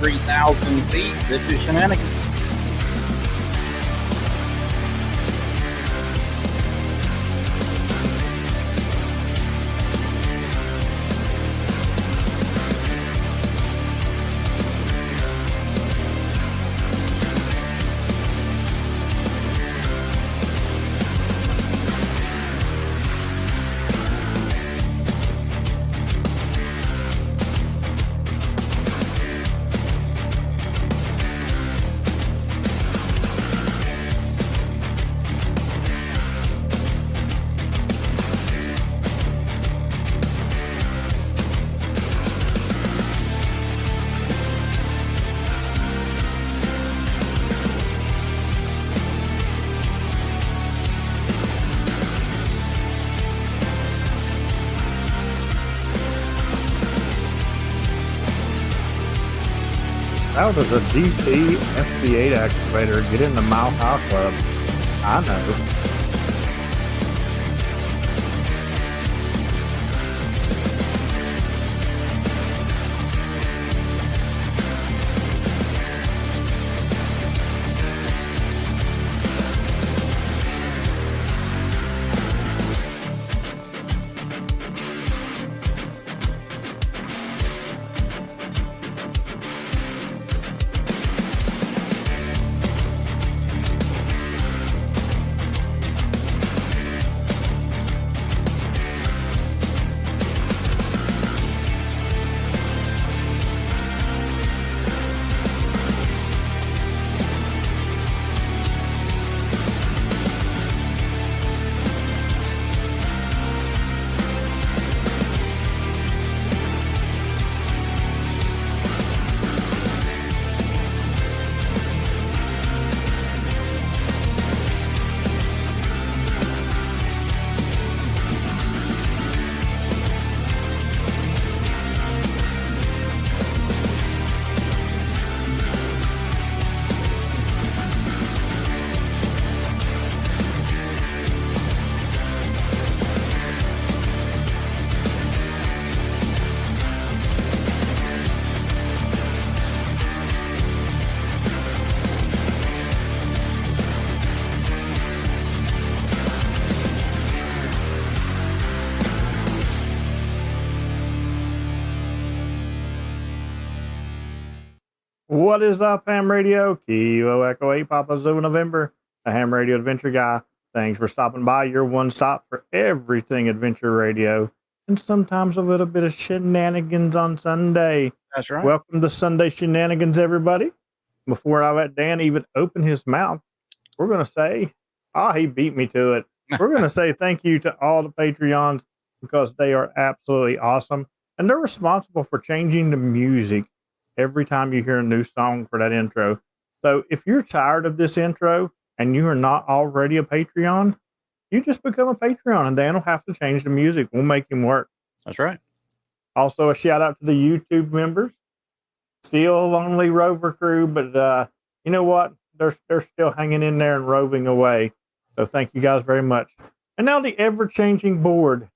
3,000 feet. This is Shenanigan. How does a DC FB8 excavator get in the Mile High Club? I know. What is up, Ham Radio? Kilo Echo 8 Papa Zulu November, a Ham Radio Adventure guy. Thanks for stopping by. Your one stop for everything Adventure Radio, and sometimes a little bit of shenanigans on Sunday. That's right. Welcome to Sunday Shenanigans, everybody. Before I let Dan even open his mouth, we're going to say, he beat me to it. We're going to say thank you to all the Patreons because they are absolutely awesome. And they're responsible for changing the music every time you hear a new song for that intro. So if you're tired of this intro and you are not already a Patreon, you just become a Patreon and Dan will have to change the music. We'll make him work. That's right. Also, a shout out to the YouTube members. Still a lonely rover crew, but you know what? They're still hanging in there and roving away. So thank you guys very much. And now the ever-changing board.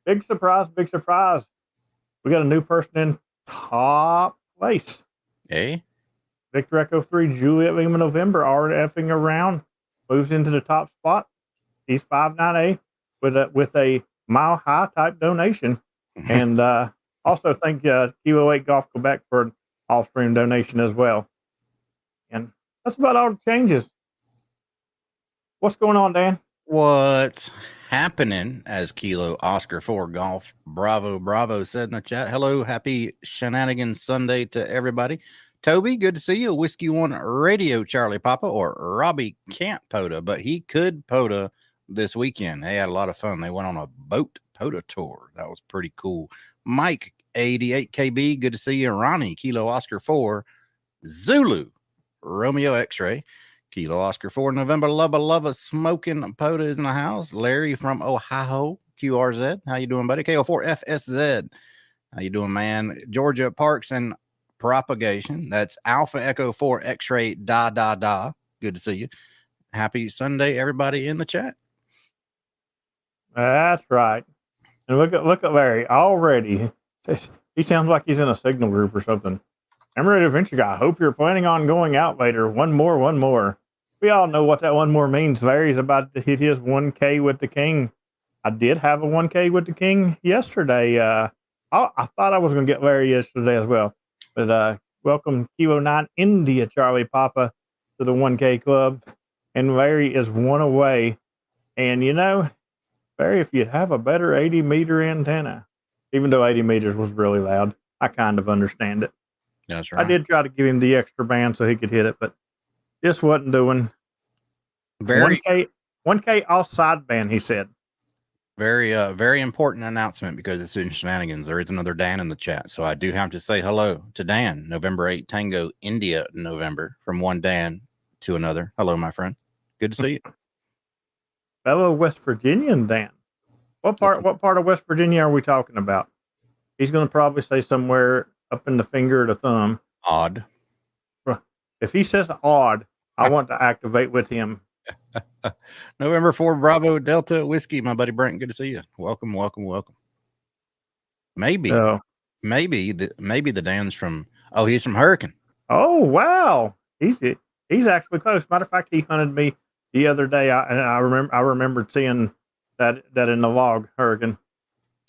Big surprise, big surprise. We got a new person in top place. Hey. Victor Echo 3, Juliet Lima November, already effing around. Moves into the top spot. He's 5'9" with a mile high type donation. And also thank Kilo 8 Golf Quebec for an off-stream donation as well. And that's about all the changes. What's going on, Dan? What's happening, as Kilo Oscar 4 Golf Bravo said in the chat. Hello, happy Shenanigan Sunday to everybody. Toby, good to see you. Whiskey One Radio Charlie Papa, or Robbie can't POTA, but he could POTA this weekend. They had a lot of fun. They went on a boat POTA tour. That was pretty cool. Mike 88KB, good to see you. Ronnie, Kilo Oscar 4, Zulu, Romeo X-Ray, Kilo Oscar 4, November Lubba Smoking POTA is in the house. Larry from Ohio, QRZ. How you doing, buddy? KO4 FSZ. How you doing, man? Georgia Parks and Propagation. That's Alpha Echo 4 X-Ray da. Good to see you. Happy Sunday, everybody in the chat. That's right. And look at Larry already. He sounds like he's in a signal group or something. Emerald Adventure Guy, hope you're planning on going out later. One more, one more. We all know what that one more means. Larry's about to hit his 1K with the King. I did have a 1K with the King yesterday. I thought I was going to get Larry yesterday as well. But welcome Kilo 9 India Charlie Papa to the 1K club. And Larry is one away. And you know, Larry, if you have a better 80-meter antenna, even though 80 meters was really loud, I kind of understand it. That's right. I did try to give him the extra band so he could hit it, but this wasn't doing. Very 1K all sideband, he said. very important announcement because it's in Shenanigans. There is another Dan in the chat, so I do have to say hello to Dan. November 8 Tango India November, from one Dan to another. Hello, my friend. Good to see you. Fellow West Virginian Dan. What part of West Virginia are we talking about? He's going to probably say somewhere up in the finger or the thumb. Odd. If he says odd, I want to activate with him. November 4 Bravo Delta Whiskey, my buddy Brent. Good to see you. Welcome. Maybe the Dan's from. Oh, he's from Hurricane. Oh wow, he's actually close. Matter of fact, he hunted me the other day. I remembered seeing that in the log, Hurricane.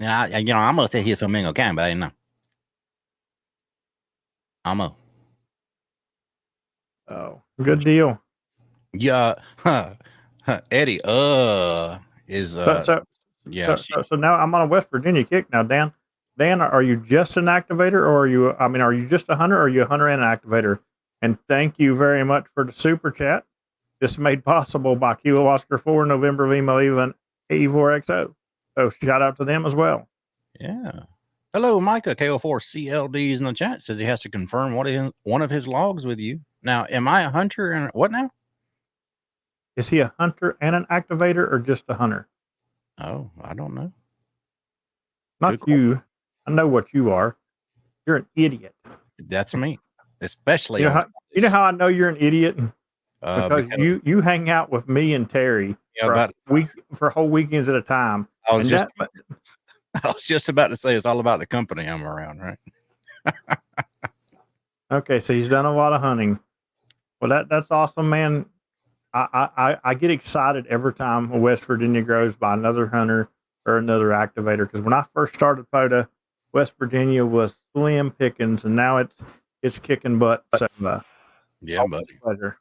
Yeah, I'm gonna say he's from Mingo County, but I didn't know. Oh, good deal. Yeah, Eddie. Is So now I'm on a West Virginia kick now, Dan. Dan, are you just an activator, or are you just a hunter, or are you a hunter and an activator? And thank you very much for the super chat. This made possible by Kilo Oscar 4 November Lima 84XO. So shout out to them as well. Yeah. Hello, Micah. KO4 CLD's in the chat. Says he has to confirm one of his logs with you. Now, am I a hunter and what now? Is he a hunter and an activator, or just a hunter? Oh, I don't know. Not you. I know what you are. You're an idiot. That's me. Especially you know how I know you're an idiot? Because you hang out with me and Terry for whole weekends at a time. I was just about to say it's all about the company I'm around, right? Okay, so he's done a lot of hunting. Well, that's awesome, man. I get excited every time West Virginia grows by another hunter or another activator, because when I first started POTA, West Virginia was slim pickings, and now it's kicking butt. So, yeah, buddy. Pleasure.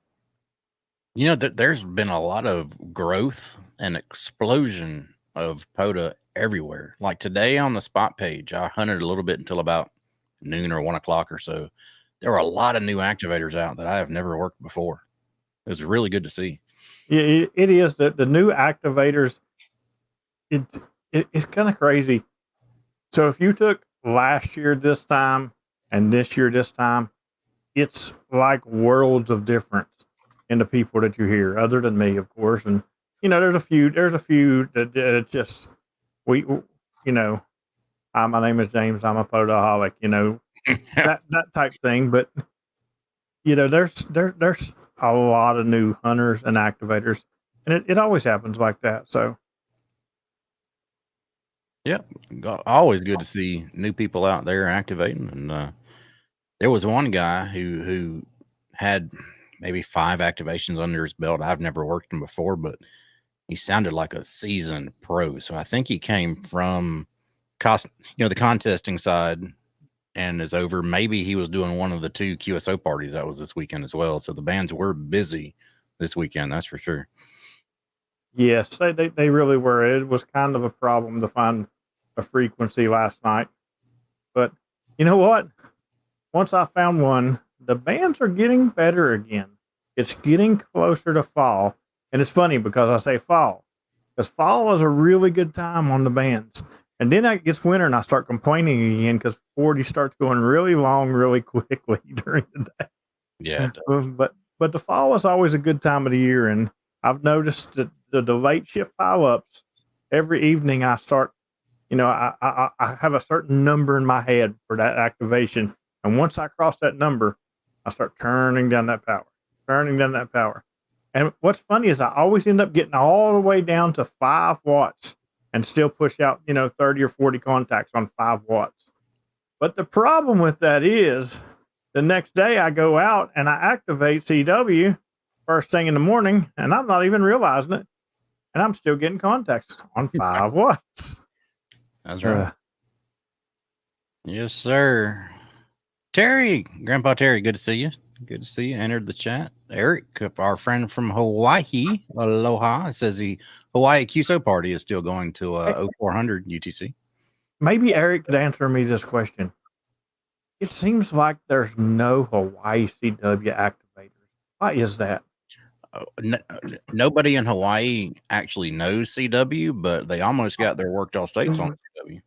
You know, there's been a lot of growth and explosion of POTA everywhere. Like today on the spot page, I hunted a little bit until about noon or 1 o'clock or so. There were a lot of new activators out that I have never worked before. It was really good to see. Yeah, it is. The new activators, it's kind of crazy. So if you took last year this time and this year this time, it's like worlds of difference in the people that you hear, other than me, of course. And there's a few that just hi, my name is James, I'm a POTAholic, that type thing. But there's a lot of new hunters and activators, and it always happens like that. So yeah, always good to see new people out there activating. And there was one guy who had maybe 5 activations under his belt. I've never worked him before, but he sounded like a seasoned pro. So I think he came from the contesting side and is over. Maybe he was doing one of the 2 QSO parties that was this weekend as well. So the bands were busy this weekend, that's for sure. Yes, they really were. It was kind of a problem to find a frequency last night. But you know what? Once I found one, the bands are getting better again. It's getting closer to fall. And it's funny because I say fall, because fall is a really good time on the bands. And then it gets winter and I start complaining again because 40 starts going really long, really quickly during the day. Yeah. But the fall is always a good time of the year. And I've noticed that the late shift pileups, every evening I start, I have a certain number in my head for that activation. And once I cross that number, I start turning down that power. And what's funny is I always end up getting all the way down to 5 watts and still push out, 30 or 40 contacts on 5 watts. But the problem with that is The next day, I go out and I activate CW first thing in the morning, and I'm not even realizing it. And I'm still getting contacts on 5 watts. That's right. Yes, sir. Terry, Grandpa Terry, good to see you. Good to see you. Entered the chat. Eric, our friend from Hawaii, aloha, says the Hawaii QSO party is still going to 0400 UTC. Maybe Eric could answer me this question. It seems like there's no Hawaii CW activators. Why is that? Nobody in Hawaii actually knows CW, but they almost got their worked all states on CW.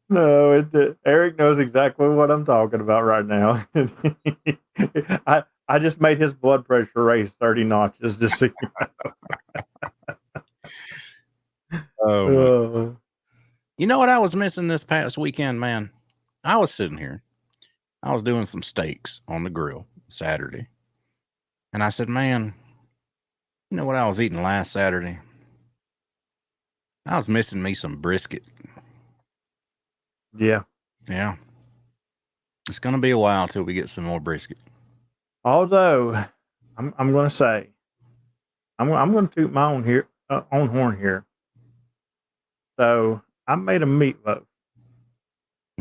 No, Eric knows exactly what I'm talking about right now. I just made his blood pressure raise 30 notches just so you know. You know what I was missing this past weekend, man? I was sitting here. I was doing some steaks on the grill Saturday. And I said, man, you know what I was eating last Saturday? I was missing me some brisket. Yeah. Yeah. It's going to be a while till we get some more brisket. Although, I'm going to say, I'm going to toot my own horn here. So I made a meatloaf.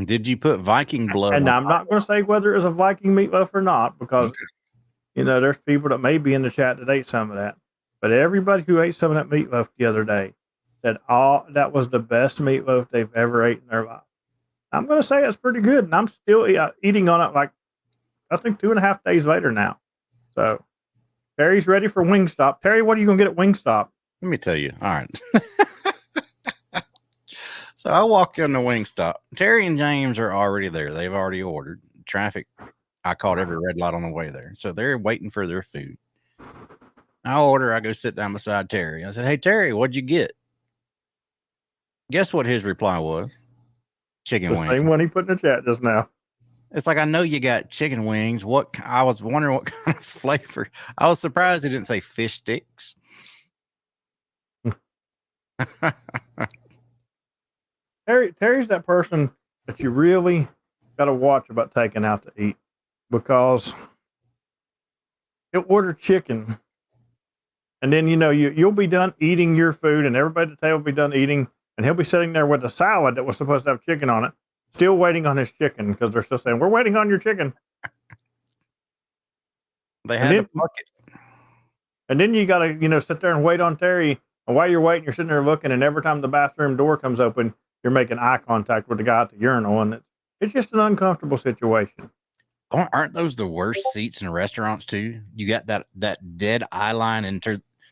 Did you put Viking blood? And I'm not going to say whether it was a Viking meatloaf or not, because you know there's people that may be in the chat that ate some of that. But everybody who ate some of that meatloaf the other day said, "Oh, that was the best meatloaf they've ever ate in their life." I'm going to say it's pretty good, and I'm still eating on it like I think 2.5 days later now. So Terry's ready for Wingstop. Terry, what are you going to get at Wingstop? Let me tell you. All right. So I walk in the Wingstop. Terry and James are already there. They've already ordered. Traffic, I caught every red light on the way there. So they're waiting for their food. I order. I go sit down beside Terry. I said, hey, Terry, what'd you get? Guess what his reply was? Chicken wings. The same one he put in the chat just now. It's like, I know you got chicken wings. I was wondering what kind of flavor. I was surprised he didn't say fish sticks. Terry's that person that you really got to watch about taking out to eat, because he'll order chicken, and then you'll be done eating your food, and everybody at the table will be done eating, and he'll be sitting there with a salad that was supposed to have chicken on it, still waiting on his chicken, because they're still saying, "We're waiting on your chicken." They had to pluck it. And then you got to sit there and wait on Terry, and while you're waiting, you're sitting there looking, and every time the bathroom door comes open, you're making eye contact with the guy at the urinal, and it's just an uncomfortable situation. Aren't those the worst seats in restaurants too? You got that dead eye line and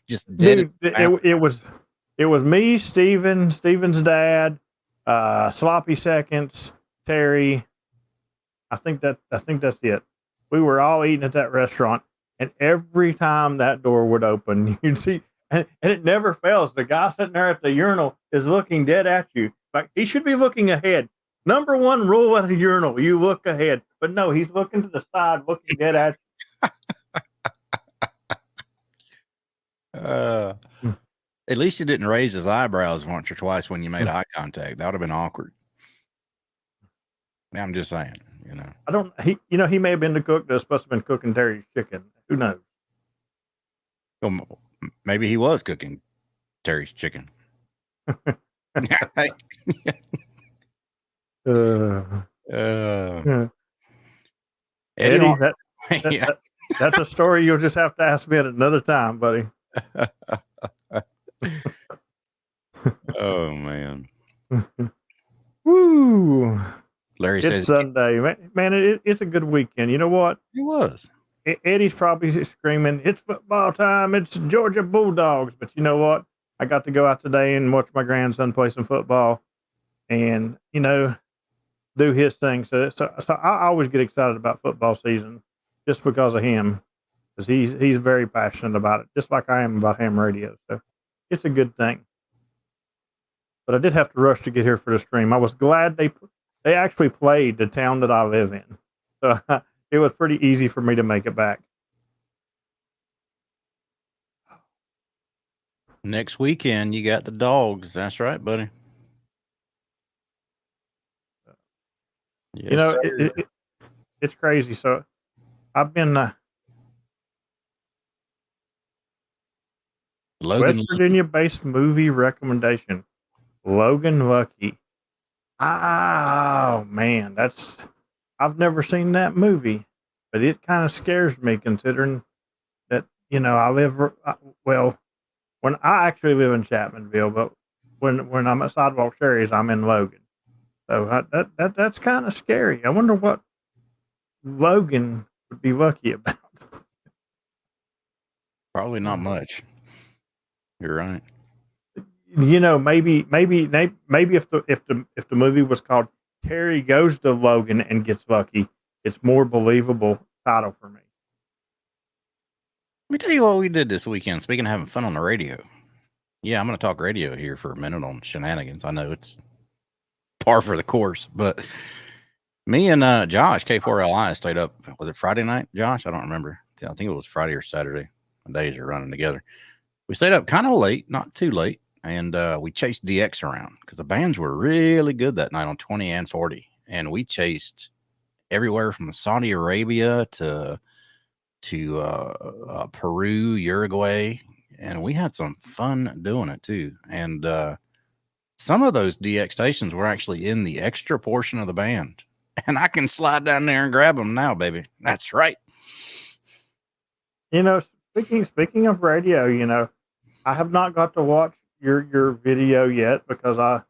just dead. Dude, it was me, Steven's dad, Sloppy Seconds, Terry. I think that's it. We were all eating at that restaurant, and every time that door would open, you'd see, and it never fails. The guy sitting there at the urinal is looking dead at you. Like, he should be looking ahead. Number one rule at a urinal, you look ahead. But no, he's looking to the side, looking dead at you. At least he didn't raise his eyebrows once or twice when you made eye contact. That would have been awkward. I'm just saying, He may have been the cook that's supposed to have been cooking Terry's chicken. Who knows? Well, maybe he was cooking Terry's chicken. Eddie, that's a story you'll just have to ask me at another time, buddy. Oh man. Woo. Larry says Sunday, man. It's a good weekend. You know what? It was. Eddie's probably screaming, "It's football time! It's Georgia Bulldogs!" But you know what? I got to go out today and watch my grandson play some football, and do his thing. So I always get excited about football season just because of him, because he's very passionate about it, just like I am about ham radio. So it's a good thing. But I did have to rush to get here for the stream. I was glad they actually played the town that I live in, so it was pretty easy for me to make it back. Next weekend, you got the Dogs. That's right, buddy. Yes, it's crazy. So I've been Logan West Lucky. Virginia based movie recommendation. Logan Lucky. Oh man, I've never seen that movie, but it kind of scares me considering that I well when I actually live in Chapmanville, but when I'm at Sidewalk Sherry's, I'm in Logan. So that's kind of scary. I wonder what Logan would be lucky about. Probably not much. You're right. Maybe if the movie was called Terry Goes to Logan and Gets Lucky, it's more believable title for me. Let me tell you what we did this weekend. Speaking of having fun on the radio. Yeah, I'm going to talk radio here for a minute on Shenanigans. I know it's par for the course, but me and Josh, K4LI, stayed up. Was it Friday night, Josh? I don't remember. I think it was Friday or Saturday. The days are running together. We stayed up kind of late, not too late, and we chased DX around because the bands were really good that night on 20 and 40. And we chased everywhere from Saudi Arabia to Peru, Uruguay, and we had some fun doing it too. And some of those DX stations were actually in the extra portion of the band, and I can slide down there and grab them now, baby. That's right. Speaking of radio, I have not got to watch your video yet because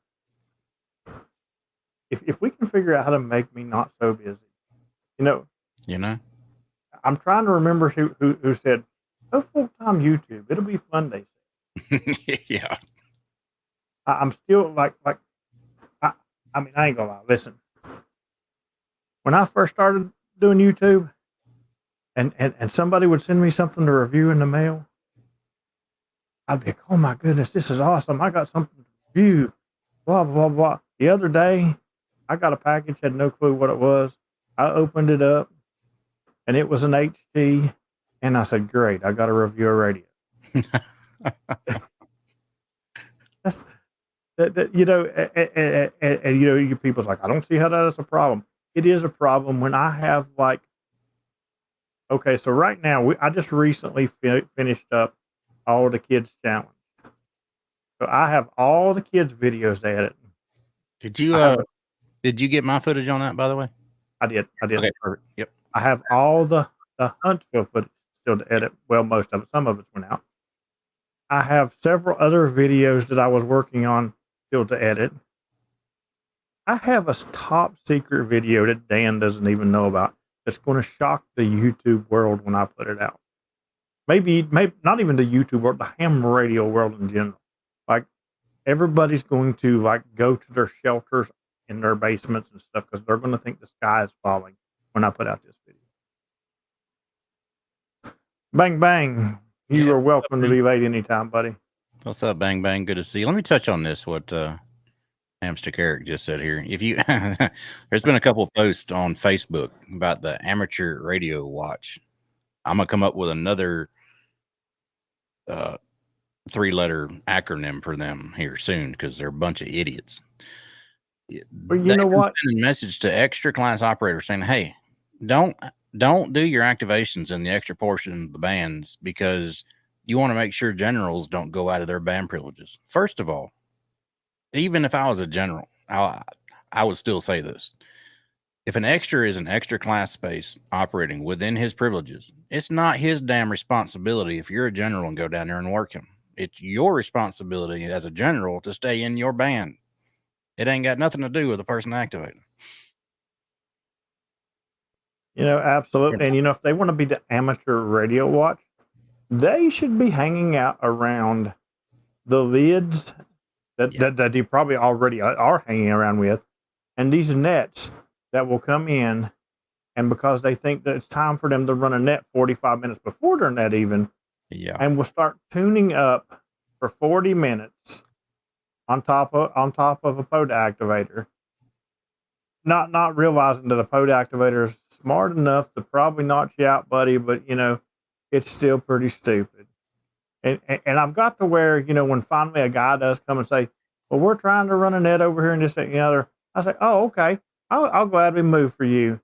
if we can figure out how to make me not so busy, I'm trying to remember who said go full time YouTube. It'll be fun, they said. Yeah. I'm still like I mean, I ain't gonna lie. Listen, when I first started doing YouTube, and somebody would send me something to review in the mail, I'd be like, oh my goodness, this is awesome. I got something to review. Blah blah blah. The other day, I got a package, had no clue what it was. I opened it up, and it was an HT, and I said, great, I got to review a radio. You people's like, I don't see how that is a problem. It is a problem when I have okay, so right now I just recently finished up all the kids challenge. So I have all the kids videos to edit. Did you get my footage on that, by the way? I did. Okay, perfect. Yep. I have all the Huntsville footage still to edit. Well, most of it. Some of it's went out. I have several other videos that I was working on still to edit. I have a top secret video that Dan doesn't even know about that's going to shock the YouTube world when I put it out. Maybe not even the YouTube world, the ham radio world in general. Like everybody's going to go to their shelters in their basements and stuff because they're going to think the sky is falling when I put out this video. Bang bang. You are welcome to be late anytime, buddy. What's up, Bang Bang? Good to see you. Let me touch on this. What Hamster Carrick just said here. If you, there's been a couple of posts on Facebook about the amateur radio watch. I'm gonna come up with another 3-letter acronym for them here soon because they're a bunch of idiots. But you know what? A message to extra class operators saying, "Hey, don't do your activations in the extra portion of the bands because you want to make sure generals don't go out of their band privileges." First of all, even if I was a general, I would still say this. If an extra is an extra class space operating within his privileges, it's not his damn responsibility if you're a general and go down there and work him. It's your responsibility as a general to stay in your band. It ain't got nothing to do with the person activating. Absolutely. And, if they want to be the amateur radio watch, they should be hanging out around the lids that you probably already are hanging around with, and these nets that will come in, and because they think that it's time for them to run a net 45 minutes before their net even, and will start tuning up for 40 minutes on top of a POD activator, not realizing that a POD activator is smart enough to probably knock you out, buddy, but it's still pretty stupid. And I've got to where, when finally a guy does come and say, well, we're trying to run a net over here and this, that, and the other, I say, oh, okay, I'll gladly move for you.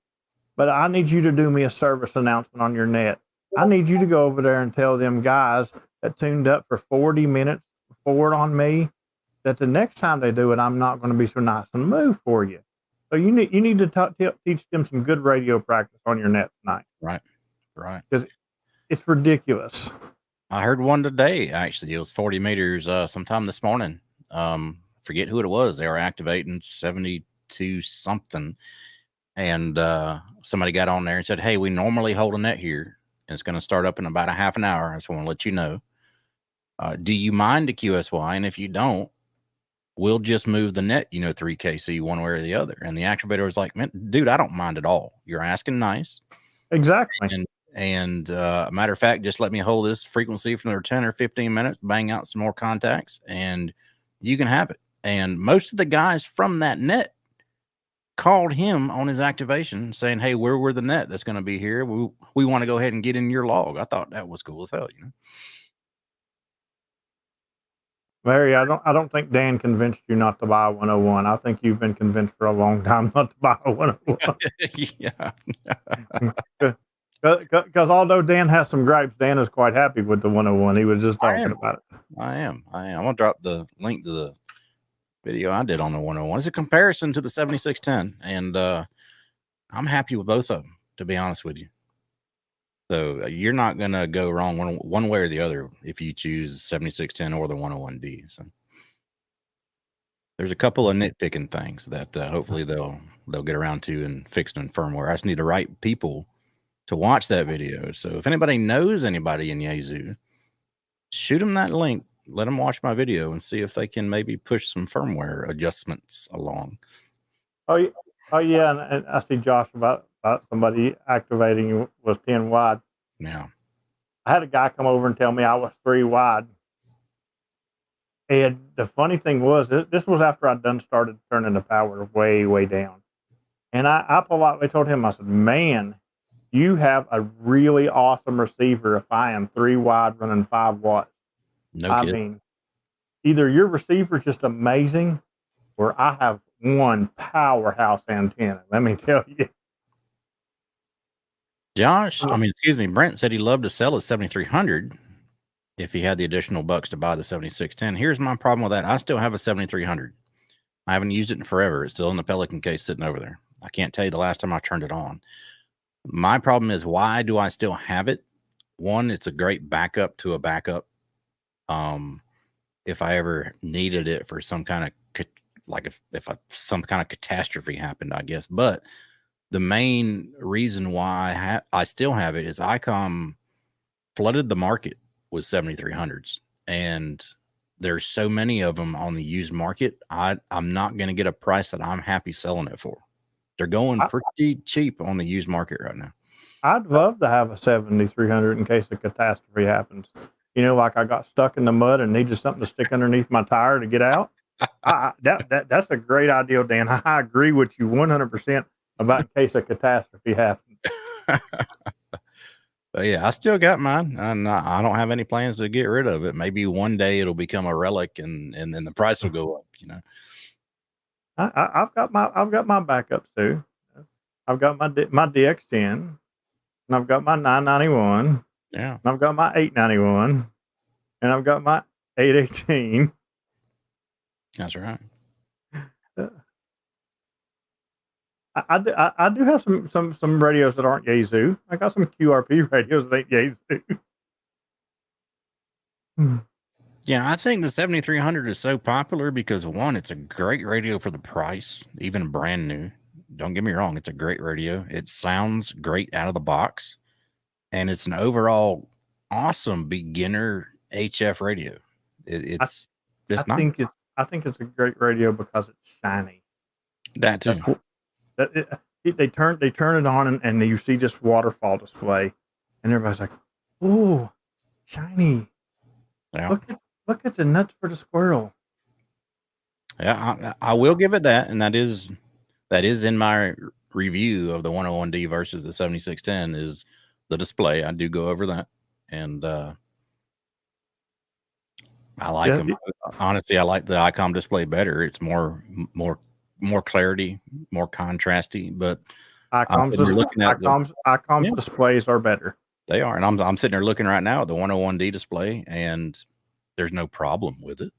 but I need you to do me a service announcement on your net. I need you to go over there and tell them guys that tuned up for 40 minutes forward on me that the next time they do it, I'm not going to be so nice and move for you. So you need to teach them some good radio practice on your net tonight. Right. Because it's ridiculous. I heard one today, actually. It was 40 meters sometime this morning. Forget who it was. They were activating 72 something. And somebody got on there and said, hey, we normally hold a net here. And it's going to start up in about a half an hour. I just want to let you know. Do you mind the QSY? And if you don't, we'll just move the net, 3KC one way or the other. And the activator was like, man, dude, I don't mind at all. You're asking nice. Exactly. And matter of fact, just let me hold this frequency for another 10 or 15 minutes, bang out some more contacts, and you can have it. And most of the guys from that net called him on his activation saying, hey, where were the net that's going to be here? We want to go ahead and get in your log. I thought that was cool as hell, Larry, I don't think Dan convinced you not to buy a 101. I think you've been convinced for a long time not to buy a 101. Yeah. Because although Dan has some gripes, Dan is quite happy with the 101. He was just talking about it. I am. I'm going to drop the link to the video I did on the 101. It's a comparison to the 7610. And I'm happy with both of them, to be honest with you. So you're not going to go wrong one way or the other if you choose 7610 or the 101D. So there's a couple of nitpicking things that hopefully they'll get around to and fixed in firmware. I just need the right people to watch that video. So if anybody knows anybody in Yazoo, shoot them that link. Let them watch my video and see if they can maybe push some firmware adjustments along. Oh yeah, and I see Josh about somebody activating was 10 wide. Yeah. I had a guy come over and tell me I was 3 wide. And the funny thing was, this was after I'd started turning the power way, way down. And I politely told him, I said, man, you have a really awesome receiver if I am 3 wide running 5 watts. I mean, either your receiver is just amazing or I have one powerhouse antenna. Let me tell you. Brent said he loved to sell his 7300 if he had the additional bucks to buy the 7610. Here's my problem with that. I still have a 7300. I haven't used it in forever. It's still in the Pelican case sitting over there. I can't tell you the last time I turned it on. My problem is, why do I still have it? One, it's a great backup to a backup. If I ever needed it for some kind of, like if some kind of catastrophe happened, I guess. But the main reason why I still have it is ICOM flooded the market with 7300s, and there's so many of them on the used market. I'm not going to get a price that I'm happy selling it for. They're going pretty cheap on the used market right now. I'd love to have a 7300 in case a catastrophe happens. Like I got stuck in the mud and needed something to stick underneath my tire to get out. That's a great idea, Dan. I agree with you 100% about in case a catastrophe happens. But yeah, I still got mine, and I don't have any plans to get rid of it. Maybe one day it'll become a relic, and then the price will go up. I've got my backups too. I've got my DX10, and I've got my 991. Yeah, and I've got my 891, and I've got my 818. That's right. I do have some radios that aren't Yazoo. I got some QRP radios that ain't Yazoo. Yeah, I think the 7300 is so popular because, one, it's a great radio for the price, even brand new. Don't get me wrong, it's a great radio. It sounds great out of the box, and it's an overall awesome beginner HF radio. I think it's a great radio because it's shiny. That too. They turn it on and you see this waterfall display, and everybody's like, "Oh, shiny! Yeah. Look at the nuts for the squirrel." Yeah, I will give it that, and that is in my review of the 101D versus the 7610 is the display. I do go over that, and I like them. Honestly, I like the ICOM display better. It's more clarity, more contrasty, but ICOM's Yeah. displays are better. They are, and I'm sitting there looking right now at the 101D display, and there's no problem with it.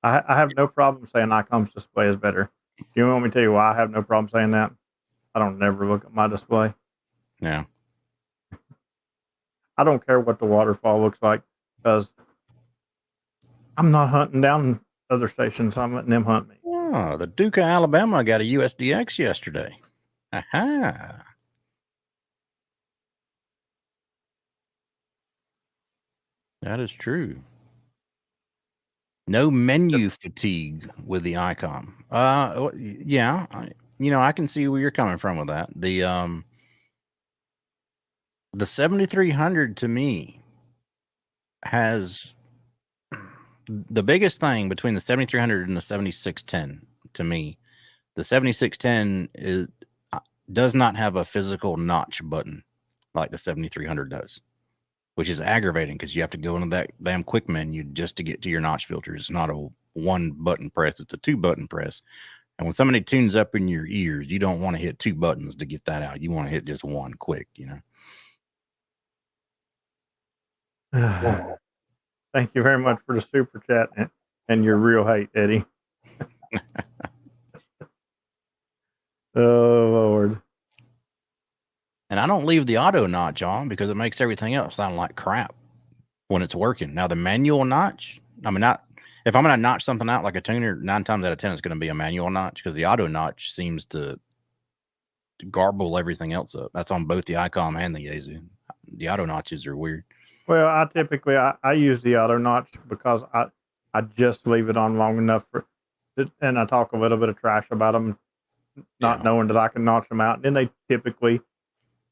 I have no problem saying ICOM's display is better. You want me to tell you why I have no problem saying that? I don't never look at my display. Yeah. I don't care what the waterfall looks like because I'm not hunting down other stations. I'm letting them hunt me. Oh, the Duke of Alabama got a USDX yesterday. Aha. That is true. No menu fatigue with the ICOM. Yeah, I can see where you're coming from with that. The 7300 to me has the biggest thing between the 7300 and the 7610 to me. The 7610 does not have a physical notch button like the 7300 does, which is aggravating because you have to go into that damn quick menu just to get to your notch filter. It's not a one button press, it's a 2-button press. And when somebody tunes up in your ears, you don't want to hit 2 buttons to get that out. You want to hit just one quick, Thank you very much for the super chat and your real hate, Eddie. Oh, Lord. And I don't leave the auto notch on because it makes everything else sound like crap when it's working. Now, the manual notch, if I'm going to notch something out like a tuner, 9 times out of 10, it's going to be a manual notch because the auto notch seems to garble everything else up. That's on both the ICOM and the Yaesu. The auto notches are weird. Well, I typically I use the auto notch because I just leave it on long enough and I talk a little bit of trash about them, not knowing that I can notch them out. And then they typically,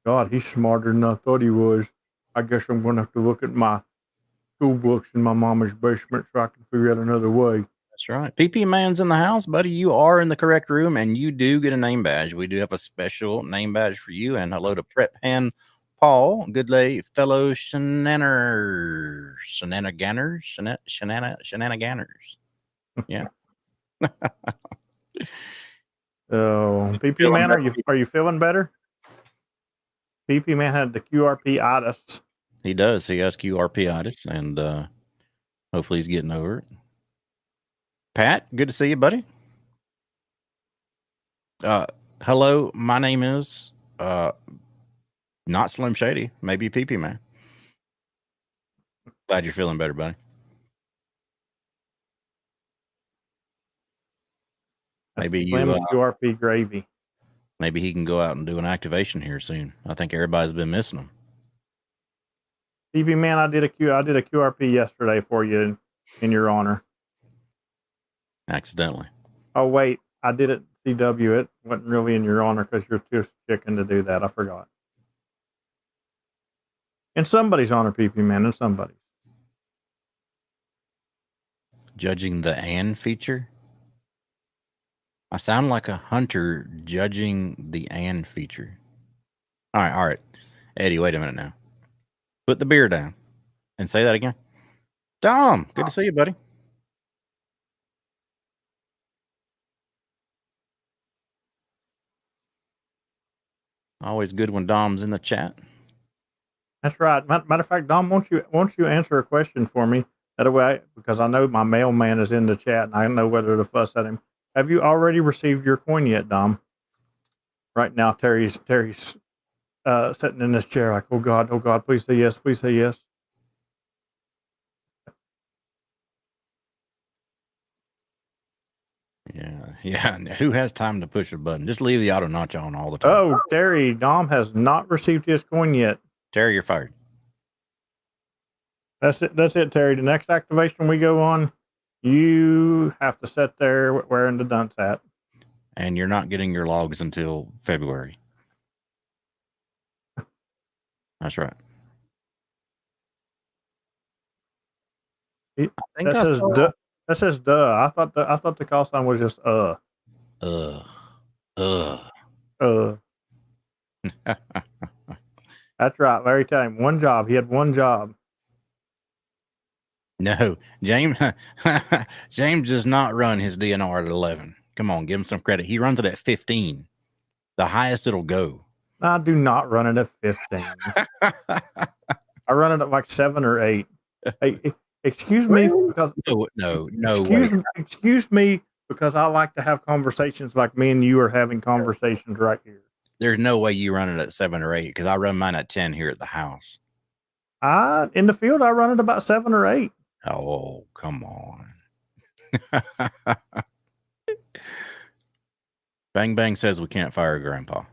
God, he's smarter than I thought he was. I guess I'm going to have to look at my school books in my mama's basement so I can figure out another way. That's right. PP Man's in the house, buddy. You are in the correct room, and you do get a name badge. We do have a special name badge for you. And hello to Prep Pan Paul. Good day, fellow shenanigans. Yeah. So, PP Man, are you feeling better? PP Man had the QRP-itis. He does. He has QRP-itis, and hopefully he's getting over it. Pat, good to see you, buddy. Hello, my name is not Slim Shady, maybe PP Man. Glad you're feeling better, buddy. Maybe Slim QRP gravy. Maybe he can go out and do an activation here soon. I think everybody's been missing him. PP Man, I did a QRP yesterday for you in your honor. Accidentally. Oh wait, I did it CW. It wasn't really in your honor because you're too chicken to do that. I forgot. In somebody's honor, PP Man, in somebody's. Judging the "and" feature? I sound like a hunter judging the "and" feature. All right. Eddie, wait a minute now. Put the beer down and say that again. Dom, good to see you, buddy. Always good when Dom's in the chat. That's right. Matter of fact, Dom, won't you answer a question for me? That way, because I know my mailman is in the chat and I know whether to fuss at him. Have you already received your coin yet, Dom? Right now, Terry's sitting in this chair like, oh God, please say yes, please say yes. Yeah. Who has time to push a button? Just leave the auto notch on all the time. Oh, Terry, Dom has not received his coin yet. Terry, you're fired. That's it, Terry. The next activation we go on, you have to sit there wearing the dunce hat. And you're not getting your logs until February. That's right. That says duh. I thought the call sign was just That's right, Larry. Tell him one job. He had one job. No, James does not run his DNR at 11. Come on, give him some credit. He runs it at 15. The highest it'll go. I do not run it at 15. I run it at like 7 or 8. Hey, excuse me because No way. excuse me because I like to have conversations like me and you are having conversations right here. There's no way you run it at 7 or 8 because I run mine at 10 here at the house. In the field, I run it about 7 or 8. Oh, come on. Bang Bang says we can't fire Grandpa.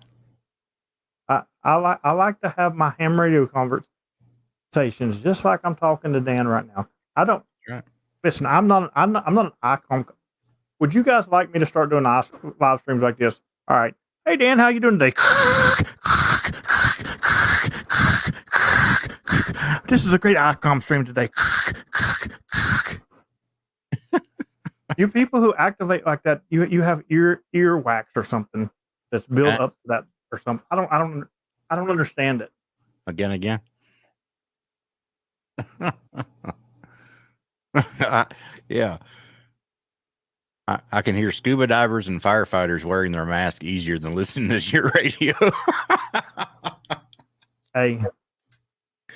I like to have my ham radio conversations just like I'm talking to Dan right now. I don't listen. I'm not an icon. Would you guys like me to start doing live streams like this? All right. Hey Dan, how you doing today? This is a great icon stream today. You people who activate like that, you have ear wax or something that's built up to that or something. I don't understand it. Again. Yeah. I can hear scuba divers and firefighters wearing their mask easier than listening to your radio. Hey,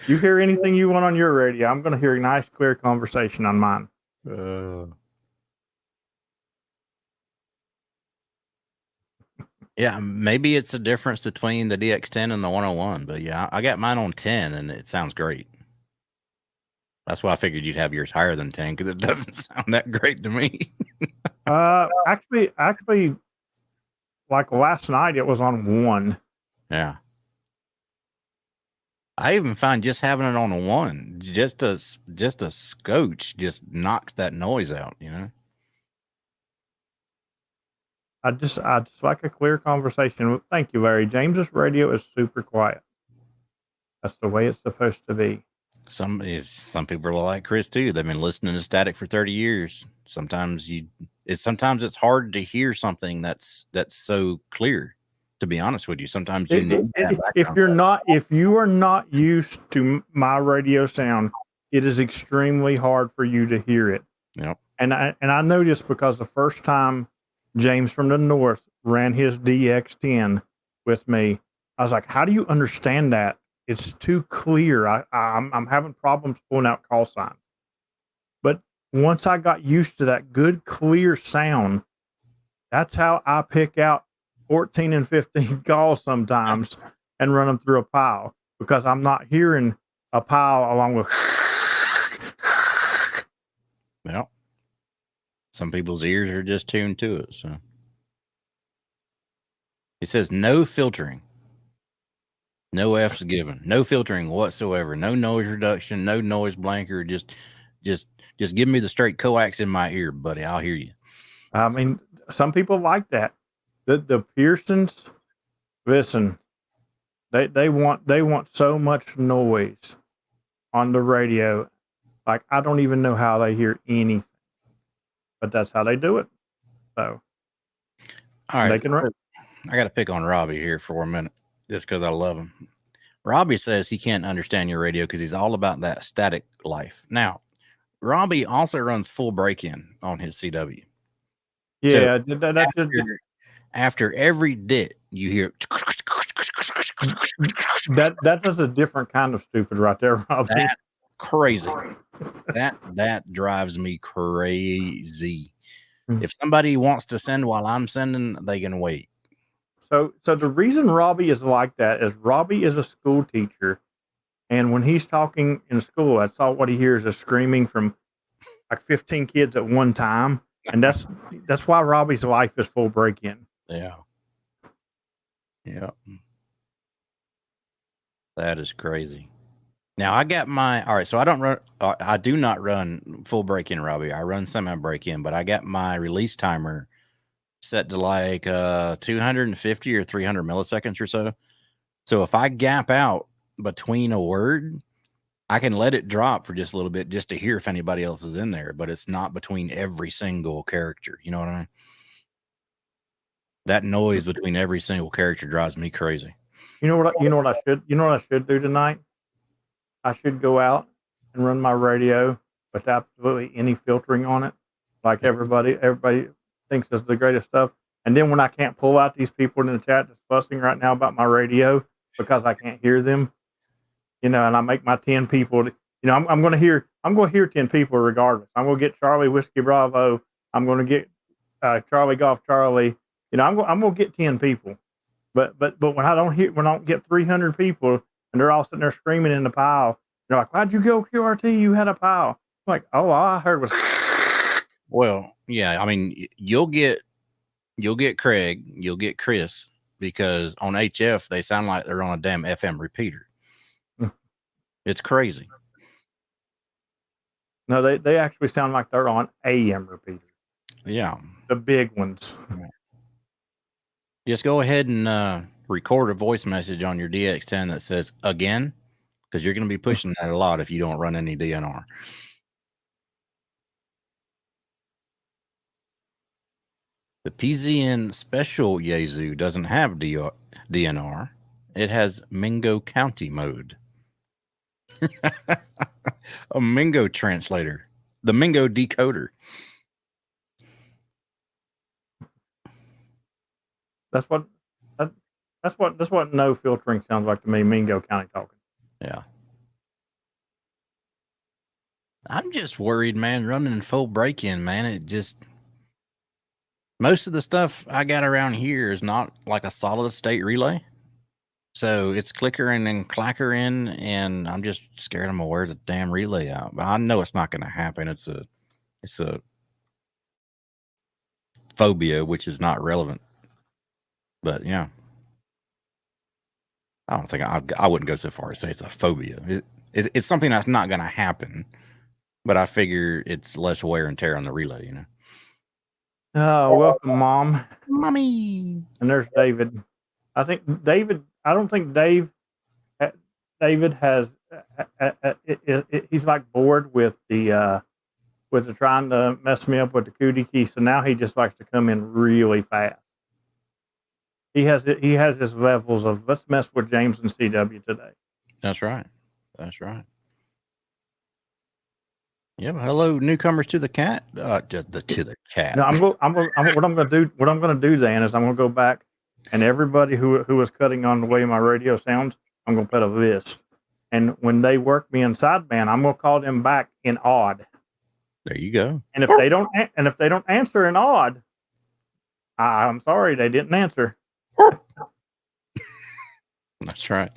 you hear anything you want on your radio, I'm going to hear a nice, clear conversation on mine. Yeah, maybe it's a difference between the DX10 and the 101, but yeah, I got mine on 10 and it sounds great. That's why I figured you'd have yours higher than 10 because it doesn't sound that great to me. Actually, like last night, it was on 1. Yeah. I even find just having it on a 1, just a scotch, just knocks that noise out, you know? I just like a clear conversation. Thank you, Larry. James's radio is super quiet. That's the way it's supposed to be. Some people are like Chris too. They've been listening to static for 30 years. Sometimes it's hard to hear something that's so clear. To be honest with you, sometimes you if you are not used to my radio sound, it is extremely hard for you to hear it. Yep. And I noticed because the first time James from the North ran his DX10 with me, I was like, "How do you understand that? It's too clear. I'm having problems pulling out call signs." But once I got used to that good, clear sound, that's how I pick out 14 and 15 calls sometimes and run them through a pile because I'm not hearing a pile along with. Well, some people's ears are just tuned to it. So it says no filtering. No F's given. No filtering whatsoever. No noise reduction. No noise blanker. Just give me the straight coax in my ear, buddy. I'll hear you. I mean, some people like that. The Pearsons, listen, they want so much noise on the radio. Like I don't even know how they hear anything, but that's how they do it. So, all right, I got to pick on Robbie here for a minute, just because I love him. Robbie says he can't understand your radio because he's all about that static life. Now, Robbie also runs full break-in on his CW. Yeah, so after every dit, you hear that's a different kind of stupid right there, Robbie. That crazy. that drives me crazy. If somebody wants to send while I'm sending, they can wait. So the reason Robbie is like that is Robbie is a school teacher, and when he's talking in school, that's all what he hears is screaming from like 15 kids at one time, and that's why Robbie's life is full break-in. Yeah. That is crazy. Now I got all right. So I do not run full break-in, Robbie. I run semi break-in, but I got my release timer set to like 250 or 300 milliseconds or so. So if I gap out between a word, I can let it drop for just a little bit just to hear if anybody else is in there, but it's not between every single character. You know what I mean? That noise between every single character drives me crazy. You know what I should do tonight? I should go out and run my radio with absolutely any filtering on it. Like everybody thinks is the greatest stuff. And then when I can't pull out these people in the chat that's fussing right now about my radio because I can't hear them, and I make my 10 people, I'm going to hear 10 people regardless. I'm going to get Charlie Whiskey Bravo. I'm going to get Charlie Golf Charlie. I'm going to get 10 people. But when I don't get 300 people and they're all sitting there screaming in the pile, they're like, "Why'd you go QRT? You had a pile." I'm like, "Oh, all I heard was." Well, yeah. I mean, you'll get Craig, you'll get Chris, because on HF they sound like they're on a damn FM repeater. It's crazy. No, they actually sound like they're on AM repeaters. Yeah, the big ones. Just go ahead and record a voice message on your DX10 that says "again," because you're going to be pushing that a lot if you don't run any DNR. The PZN Special Yazoo doesn't have DNR. It has Mingo County mode. A Mingo translator. The Mingo decoder. That's what no filtering sounds like to me. Mingo County talking. Yeah. I'm just worried, man, running full break-in, man. It just... Most of the stuff I got around here is not like a solid state relay. So it's clickering and clackering, and I'm just scared I'm gonna wear the damn relay out. But I know it's not gonna happen. It's a phobia, which is not relevant. But yeah. I don't think I wouldn't go so far as say it's a phobia. It's something that's not gonna happen. But I figure it's less wear and tear on the relay, Oh, welcome, Mom. Mommy. And there's David. I don't think David has. He's like bored with the trying to mess me up with the cootie key. So now he just likes to come in really fast. He has his levels of let's mess with James and CW today. That's right. Yeah. Hello, newcomers to the cat. To the cat. No, what I'm gonna do, Dan, is I'm gonna go back and everybody who was cutting on the way my radio sounds, I'm gonna put a list. And when they work me in sideband, I'm gonna call them back in odd. There you go. And if they don't answer in odd, I'm sorry, they didn't answer. That's right.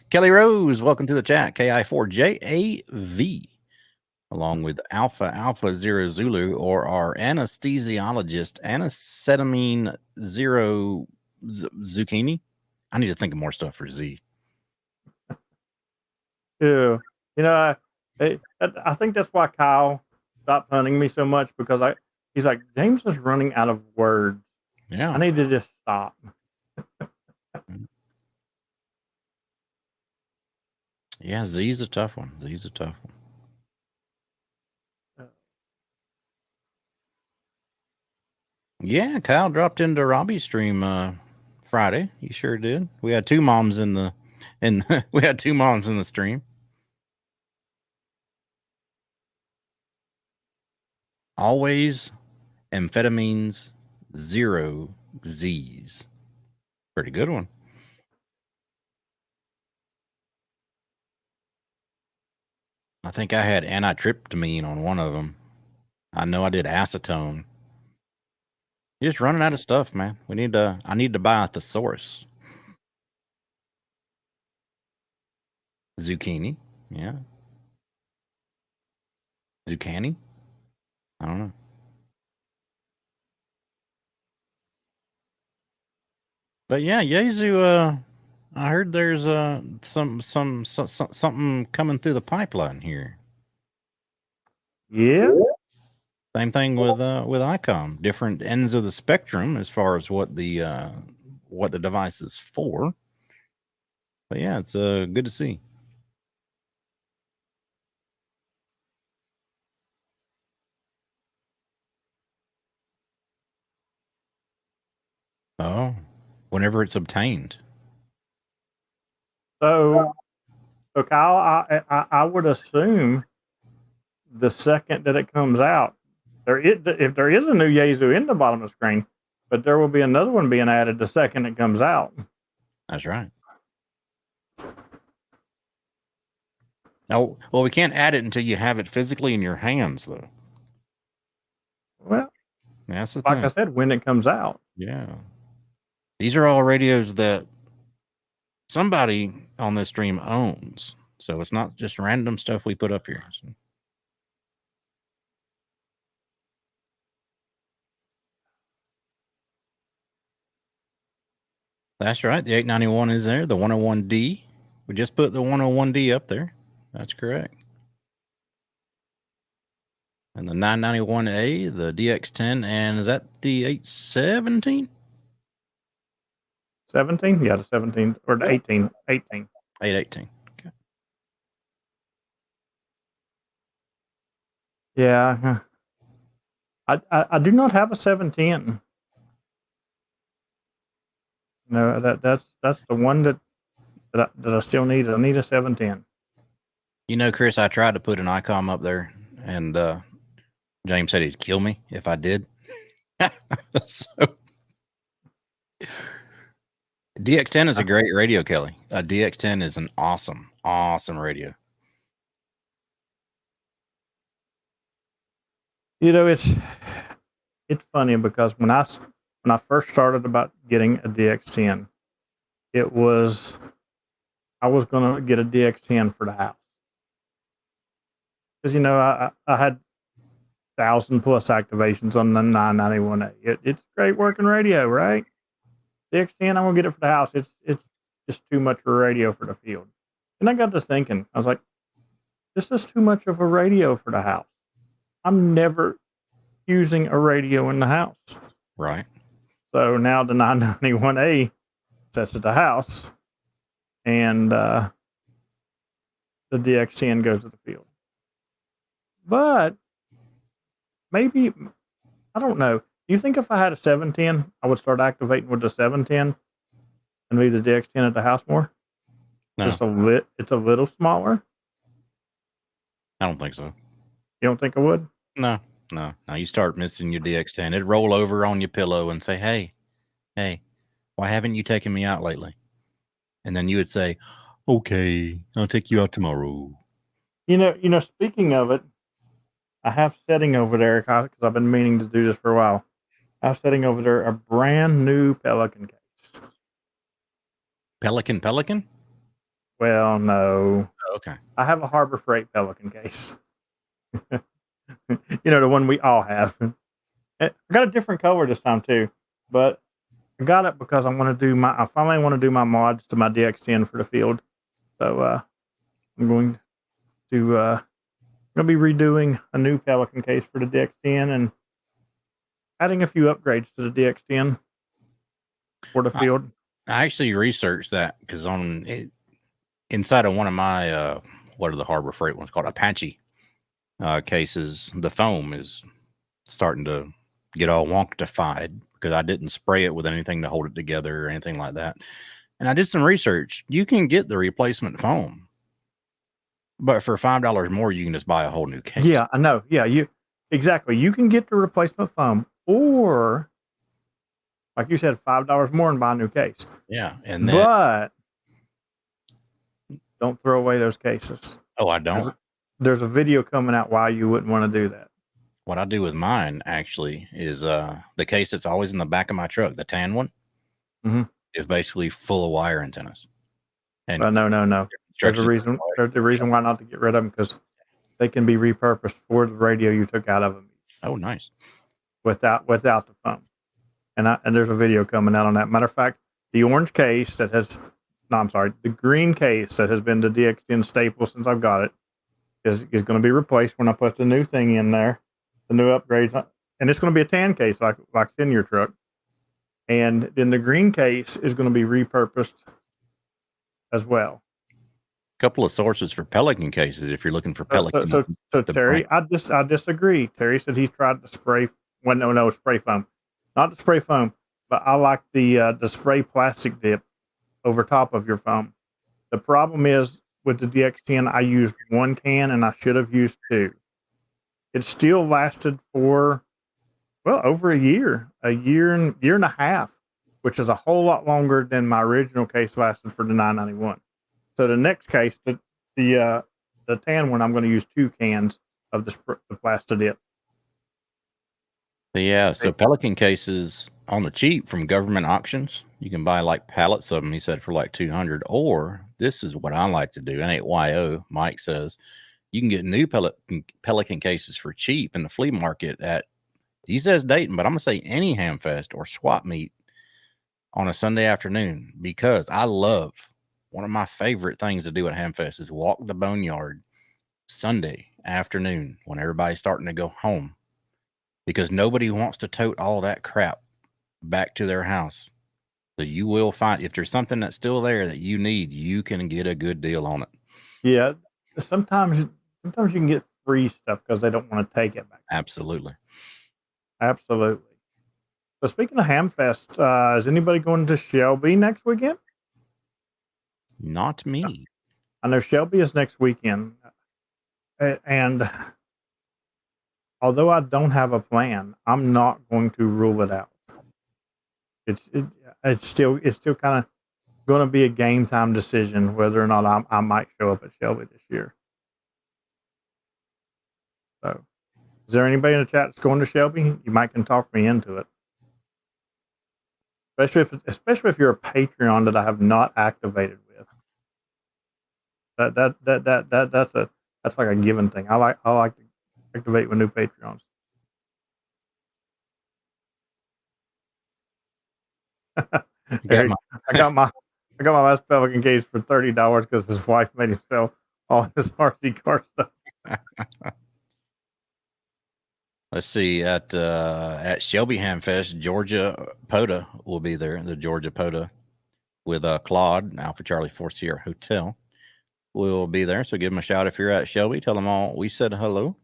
Kelly Rose, welcome to the chat. KI4JAV, along with Alpha Zero Zulu, or our anesthesiologist, Anacetamine Zero Zucchini. I need to think of more stuff for Z. Yeah, I think that's why Kyle stopped hunting me so much, because he's like, James is running out of words. Yeah, I need to just stop. Yeah, Z's a tough one. Yeah, Kyle dropped into Robbie's stream Friday. He sure did. We had two moms in the stream. Always amphetamines, 0 Z's. Pretty good one. I think I had antitryptamine on one of them. I know I did acetone. You're just running out of stuff, man. I need to buy a thesaurus. Zucchini. Yeah. Zucchini? I don't know. But yeah, Yazoo, I heard there's something coming through the pipeline here. Yeah. Same thing with ICOM. Different ends of the spectrum as far as what the device is for. But yeah, it's good to see. Oh, whenever it's obtained. So Kyle, I would assume the second that it comes out, if there is a new Yazoo in the bottom of the screen, but there will be another one being added the second it comes out. That's right. Oh, well, we can't add it until you have it physically in your hands, though. Well, that's the like thing. I said, when it comes out. Yeah. These are all radios that somebody on this stream owns. So it's not just random stuff we put up here. So. That's right. The 891 is there. The 101D. We just put the 101D up there. That's correct. And the 991A, the DX10, and is that the 817? 17? Yeah, the 17 or the 18. 18. 818. Okay. Yeah. I do not have a 710. No, that's the one that I still need. I need a 710. You know, Chris, I tried to put an ICOM up there, and James said he'd kill me if I did. So, DX10 is a great radio, Kelly. DX10 is an awesome, awesome radio. You know, it's funny because when I first started about getting a DX10, it was I was going to get a DX10 for the house because I had 1,000+ activations on the 991A. It's great working radio, right? DX10, I'm gonna get it for the house. It's just too much of a radio for the field. And I got this thinking, I was like, this is too much of a radio for the house. I'm never using a radio in the house. Right. So now the 991A sets at the house, and the DX10 goes to the field. But maybe, I don't know. Do you think if I had a 710, I would start activating with the 710 and leave the DX10 at the house more? No. It's a little smaller. I don't think so. You don't think I would? No. You start missing your DX10. It'd roll over on your pillow and say, hey, why haven't you taken me out lately? And then you would say, okay, I'll take you out tomorrow. Speaking of it, I have setting over there, because I've been meaning to do this for a while. I have setting over there a brand new Pelican case. Pelican? Well, no. Oh, okay. I have a Harbor Freight Pelican case. The one we all have. I got a different color this time too, but I got it because I finally want to do my mods to my DX10 for the field. So I'm going to be redoing a new Pelican case for the DX10 and adding a few upgrades to the DX10 for the field. I actually researched that because inside of one of my what are the Harbor Freight ones called, Apache cases, the foam is starting to get all wonktified because I didn't spray it with anything to hold it together or anything like that. And I did some research. You can get the replacement foam, but for $5 more, you can just buy a whole new case. Yeah, I know. Yeah, exactly. You can get the replacement foam, or like you said, $5 more and buy a new case. Yeah, and then, but don't throw away those cases. Oh, I don't. There's a video coming out why you wouldn't want to do that. What I do with mine actually is the case that's always in the back of my truck, the tan one, is basically full of wire antennas. And no. There's a reason why not to get rid of them, because they can be repurposed for the radio you took out of them. Oh, nice. Without the foam. And there's a video coming out on that. Matter of fact, the orange case the green case that has been the DX10 staple since I've got it is going to be replaced when I put the new thing in there, the new upgrades, and it's going to be a tan case like in your truck. And then the green case is going to be repurposed as well. Couple of sources for Pelican cases if you're looking for Pelican. So Terry, I disagree. Terry said he's tried the spray. Well, no, spray foam, not the spray foam, but I like the spray plastic dip over top of your foam. The problem is with the DX10, I used one can and I should have used two. It still lasted for well, over a year and a half, which is a whole lot longer than my original case lasted for the 991. So the next case, the tan one, I'm going to use 2 cans of the Plasta Dip. Yeah, so Pelican cases on the cheap from government auctions. You can buy like pallets of them, he said, for like 200. Or this is what I like to do. NAYO, Mike says, you can get new Pelican cases for cheap in the flea market at, he says Dayton, but I'm going to say any ham fest or swap meet on a Sunday afternoon, because I love, one of my favorite things to do at ham fest is walk the boneyard Sunday afternoon when everybody's starting to go home, because nobody wants to tote all that crap back to their house. So you will find, if there's something that's still there that you need, you can get a good deal on it. Yeah, sometimes you can get free stuff because they don't want to take it back. Absolutely. So speaking of Hamfest, is anybody going to Shelby next weekend? Not me. I know Shelby is next weekend, and although I don't have a plan, I'm not going to rule it out. It's still kind of going to be a game time decision whether or not I might show up at Shelby this year. So, is there anybody in the chat that's going to Shelby? You might can talk me into it. Especially if you're a Patreon that I have not activated with. That's like a given thing. I like to activate with new Patreons. I got my last Pelican case for $30 because his wife made him sell all his RC car stuff. Let's see, at Shelby Ham Fest, Georgia POTA will be there. The Georgia POTA with Claude, Alpha Charlie 4 Sierra Hotel will be there. So give them a shout if you're at Shelby. Tell them all we said hello.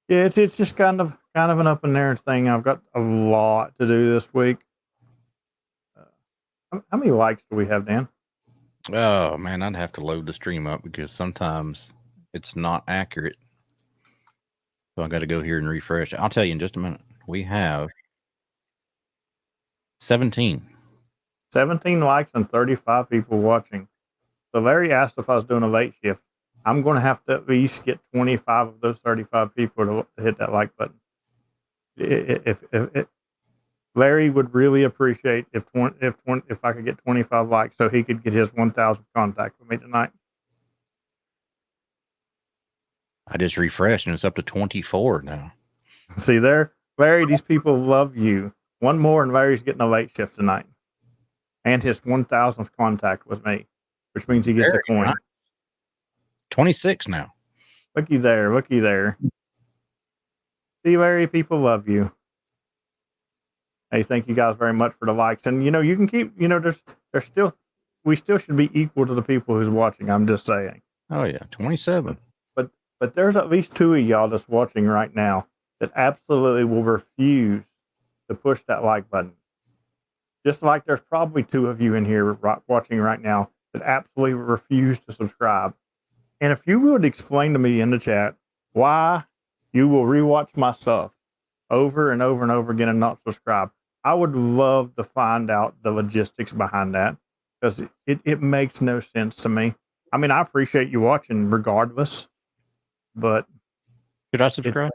Yeah, it's just kind of an up in there thing. I've got a lot to do this week. How many likes do we have, Dan? Oh man, I'd have to load the stream up because sometimes it's not accurate. So I got to go here and refresh. I'll tell you in just a minute. We have 17 likes and 35 people watching. So Larry asked if I was doing a late shift. I'm going to have to at least get 25 of those 35 people to hit that like button. If Larry would really appreciate if I could get 25 likes so he could get his 1,000th contact with me tonight. I just refreshed and it's up to 24 now. See there, Larry, these people love you. One more and Larry's getting a late shift tonight. And his 1,000th contact with me, which means he gets a coin. Nice. 26 now. Looky there. See, Larry, people love you. Hey, thank you guys very much for the likes. And, you can keep, we still should be equal to the people who's watching. I'm just saying. Oh, yeah, 27. But there's at least 2 of y'all that's watching right now that absolutely will refuse to push that like button. Just like there's probably 2 of you in here watching right now that absolutely refuse to subscribe. And if you would explain to me in the chat why you will rewatch my stuff over and over and over again and not subscribe, I would love to find out the logistics behind that, because it makes no sense to me. I mean, I appreciate you watching regardless, but should I subscribe?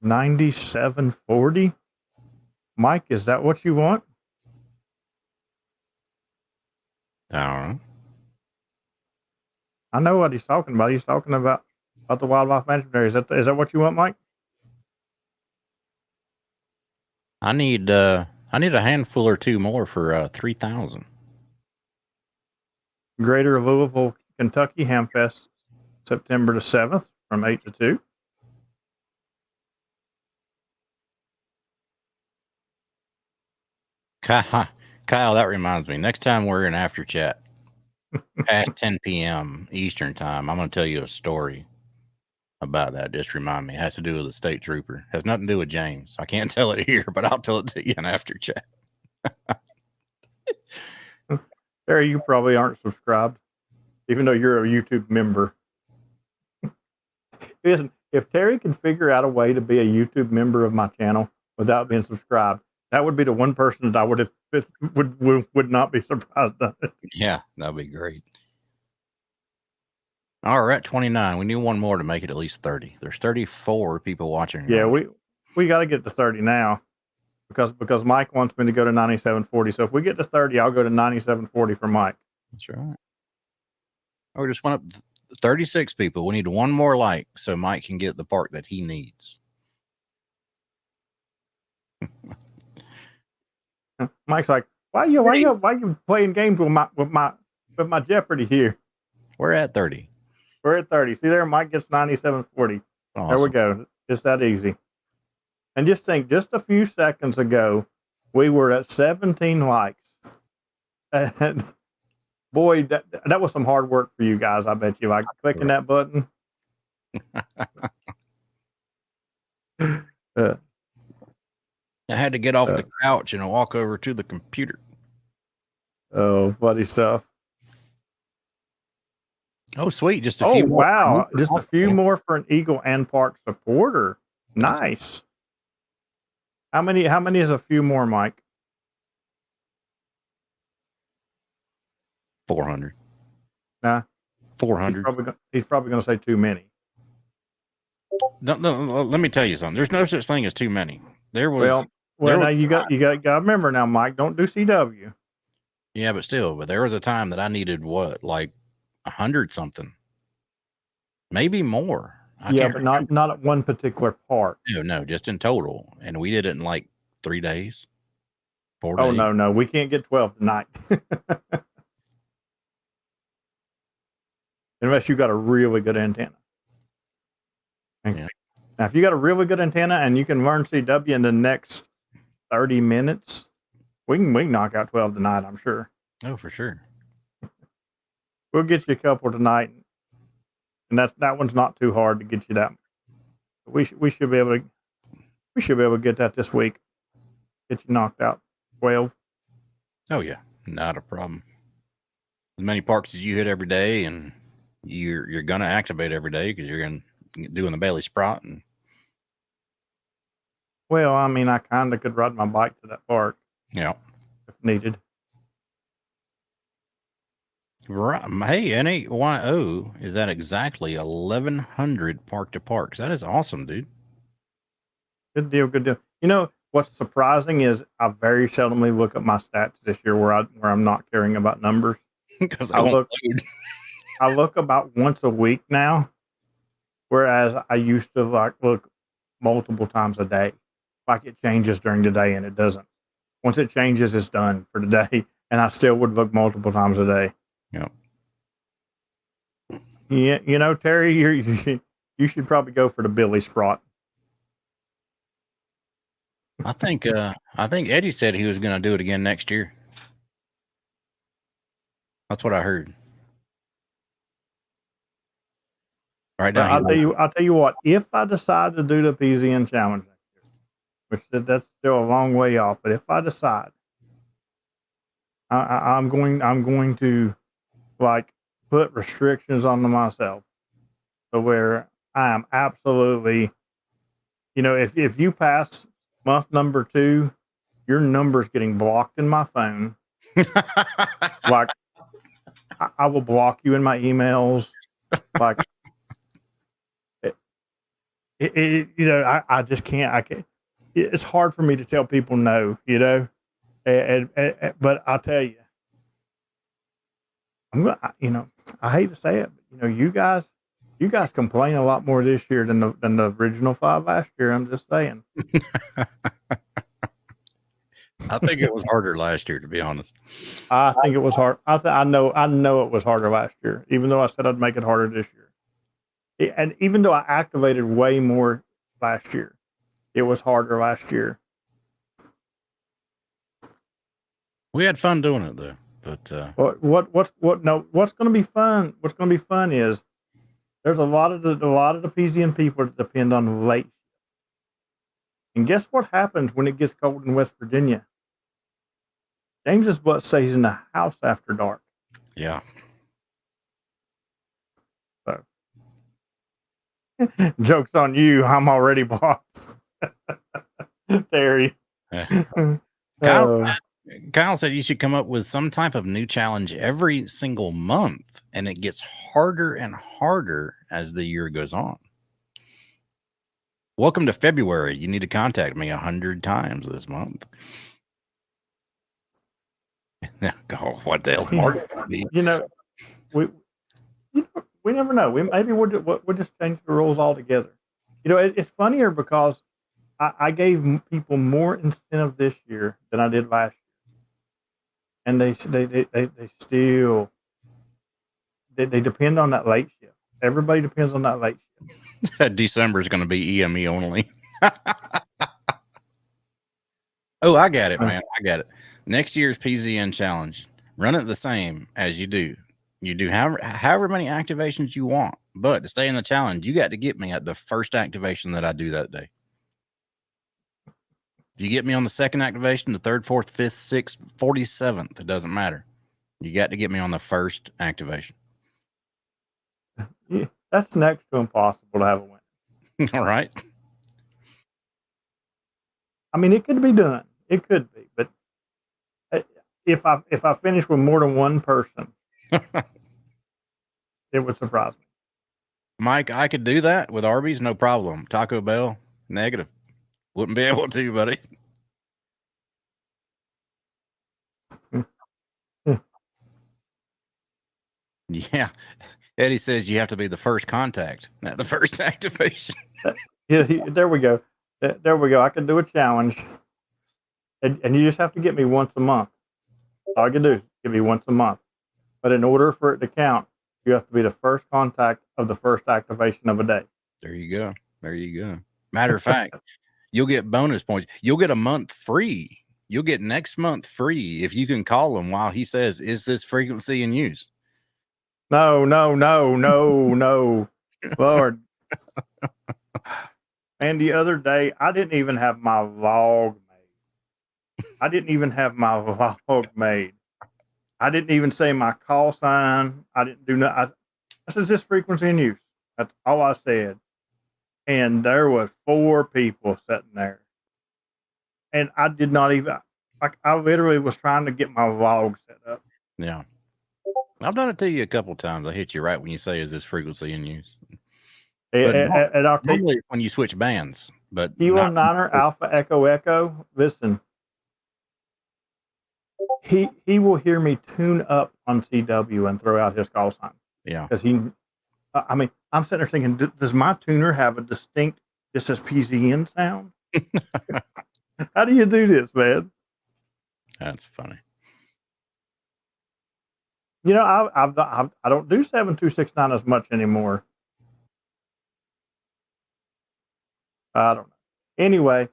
9740. Mike, is that what you want? I don't know. I know what he's talking about. He's talking about the wildlife management area. Is that what you want, Mike? I need a handful or 2 more for 3,000. Greater Louisville, Kentucky Hamfest, September the 7th from 8 to 2. Kyle, that reminds me. Next time we're in after chat, past 10 p.m. Eastern time, I'm going to tell you a story about that. Just remind me. It has to do with a state trooper. Has nothing to do with James. I can't tell it here, but I'll tell it to you in after chat. Barry, you probably aren't subscribed, even though you're a YouTube member. Listen, if Terry could figure out a way to be a YouTube member of my channel without being subscribed, that would be the one person that I would not be surprised at it. Yeah, that'd be great. All right, 29. We need one more to make it at least 30. There's 34 people watching. Yeah, right? we got to get to 30 now because Mike wants me to go to 97.40. So if we get to 30, I'll go to 97.40 for Mike. That's right. Oh, we just went up 36 people. We need one more like so Mike can get the part that he needs. Mike's like, why you playing games with my Jeopardy here? We're at 30. We're at 30. See there, Mike gets 97.40. Awesome. There we go. It's that easy. And just think, just a few seconds ago, we were at 17 likes. And boy, that was some hard work for you guys, I bet you. Like clicking that button. I had to get off the couch and walk over to the computer. Oh, funny stuff. Oh, sweet. Just a few more. Wow. Just a few more for an Eagle and Park supporter. Nice. How many is a few more, Mike? 400. Nah. 400. He's probably going to say too many. No, let me tell you something. There's no such thing as too many. There was. Well, now you got to remember now, Mike. Don't do CW. Yeah, but there was a time that I needed like 100 something, maybe more. But not at one particular part. No, just in total, and we did it in like 3 days, 4 days. Oh no, we can't get 12 tonight. Unless you got a really good antenna. Yeah. Now, if you got a really good antenna and you can learn CW in the next 30 minutes, we can knock out 12 tonight, I'm sure. Oh, for sure. We'll get you a couple tonight, and that one's not too hard to get you that. We should be able to get that this week. Get you knocked out 12. Oh yeah, not a problem. As many parks as you hit every day, and you're gonna activate every day because you're doing the Bailey Sprout. And well, I mean, I kind of could ride my bike to that park. Yeah, if needed. Right. Hey, NAYO is at exactly 1,100 park to parks. That is awesome, dude. Good deal. You know what's surprising is I very seldomly look at my stats this year where I'm not caring about numbers. Because I look about once a week now, whereas I used to look multiple times a day. Like it changes during the day, and it doesn't. Once it changes, it's done for the day, and I still would look multiple times a day. Yeah. Yeah, you know, Terry, you should probably go for the Billy Sprott. I think Eddie said he was going to do it again next year. That's what I heard. Right now, I'll tell you what. If I decide to do the PZN challenge next year, which that's still a long way off, but if I decide, I'm going to like put restrictions on myself, to where I am absolutely, you know, if you pass month number 2, your number's getting blocked in my phone. Like I will block you in my emails. Like you know, I just can't. I can't. It's hard for me to tell people no. You know, but I'll tell you, I'm gonna. You know, I hate to say it, but you know, you guys complain a lot more this year than the original 5 last year. I'm just saying. I think it was harder last year, to be honest. I think it was hard. I know it was harder last year, even though I said I'd make it harder this year. And even though I activated way more last year, it was harder last year. We had fun doing it though. But what's going to be fun? What's going to be fun is there's a lot of the PZN people that depend on late. And guess what happens when it gets cold in West Virginia? James's butt stays in the house after dark. Yeah. So Joke's on you. I'm already boss. Terry. Kyle, Kyle said you should come up with some type of new challenge every single month, and it gets harder and harder as the year goes on. Welcome to February. You need to contact me 100 times this month. Oh, what the hell's March gonna be? We never know. We'll just change the rules altogether. It's funnier because I gave people more incentive this year than I did last year, and they still they depend on that late shift. Everybody depends on that late shift. December is going to be EME only. Oh, I got it, man. I got it. Next year's PZN challenge. Run it the same as you do. You do however many activations you want, but to stay in the challenge, you got to get me at the first activation that I do that day. If you get me on the second activation, the third, fourth, fifth, sixth, 47th, it doesn't matter. You got to get me on the first activation. Yeah, that's next to impossible to have a win. All right. I mean, it could be done. It could be, but if I finish with more than one person, it would surprise me. Mike, I could do that with Arby's, no problem. Taco Bell, negative. Wouldn't be able to, buddy. Yeah. Eddie says you have to be the first contact, not the first activation. Yeah, there we go. There we go. I can do a challenge, and you just have to get me once a month. All I can do is get me once a month. But in order for it to count, you have to be the first contact of the first activation of a day. There you go. There you go. Matter of fact, you'll get bonus points. You'll get a month free. You'll get next month free if you can call him while he says, "Is this frequency in use?" No. Lord. And the other day, I didn't even have my log made. I didn't even say my call sign. I didn't do nothing. I said, "Is this frequency in use?" That's all I said. And there was 4 people sitting there. And I did not even, I literally was trying to get my log set up. Yeah. I've done it to you a couple of times. I hit you right when you say, "Is this frequency in use?" And I'll take normally when you switch bands, but Kilo Niner Alpha Echo. Listen, he will hear me tune up on CW and throw out his call sign. Yeah, because I mean, I'm sitting there thinking, does my tuner have a distinct, this is PZN sound? How do you do this, man? That's funny. I don't do 7269 as much anymore. I don't know. Anyway,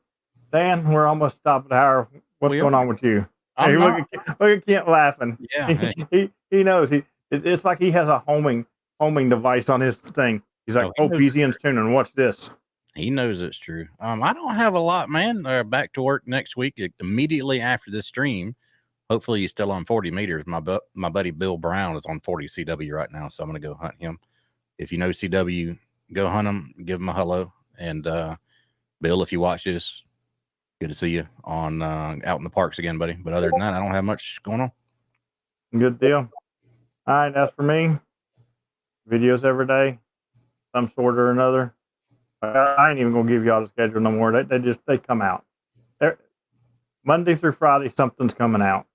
Dan, we're almost top of the hour. What's going on with you? Hey, look at Kent laughing. Yeah, he knows. It's like he has a homing device on his thing. He's like, "Oh, PZN's tuning. Watch this." He knows it's true. I don't have a lot, man. Back to work next week immediately after this stream. Hopefully he's still on 40 meters. My buddy Bill Brown is on 40 CW right now, so I'm going to go hunt him. If you know CW, go hunt him. Give him a hello. And Bill, if you watch this, good to see you on out in the parks again, buddy. But other than that, I don't have much going on. Good deal. All right, that's for me. Videos every day, some sort or another. I ain't even gonna give y'all the schedule no more. They come out. Monday through Friday, something's coming out.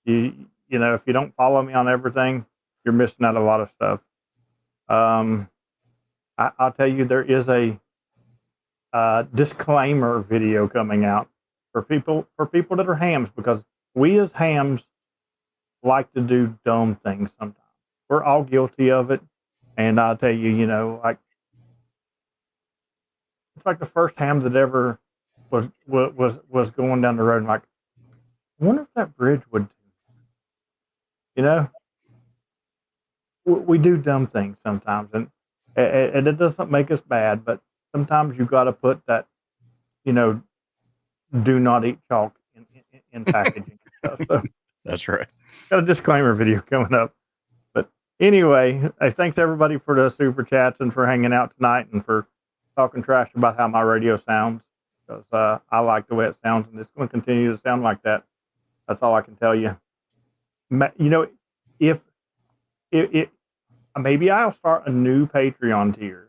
You know, if you don't follow me on everything, you're missing out a lot of stuff. I'll tell you, there is a disclaimer video coming out for people that are hams, because we as hams like to do dumb things sometimes. We're all guilty of it, and I'll tell you, like it's like the first ham that ever was going down the road, and like, I wonder if that bridge would. We do dumb things sometimes, and it doesn't make us bad, but sometimes you got to put that, do not eat chalk in packaging and stuff. So that's right. Got a disclaimer video coming up, but Anyway, thanks everybody for the super chats and for hanging out tonight and for talking trash about how my radio sounds, because I like the way it sounds, and it's going to continue to sound like that. That's all I can tell you. If maybe I'll start a new Patreon tier,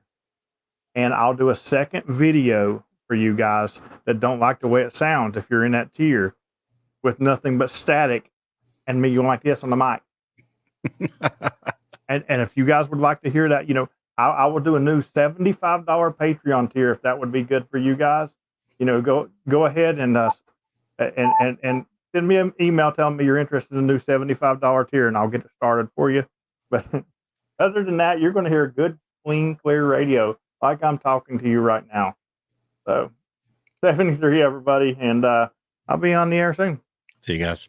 and I'll do a second video for you guys that don't like the way it sounds if you're in that tier, with nothing but static and me going like this on the mic. and if you guys would like to hear that, I will do a new $75 Patreon tier if that would be good for you guys. Go ahead and send me an email telling me you're interested in the new $75 tier, and I'll get it started for you. But other than that, you're going to hear good, clean, clear radio like I'm talking to you right now. So 73, everybody, and I'll be on the air soon. See you guys.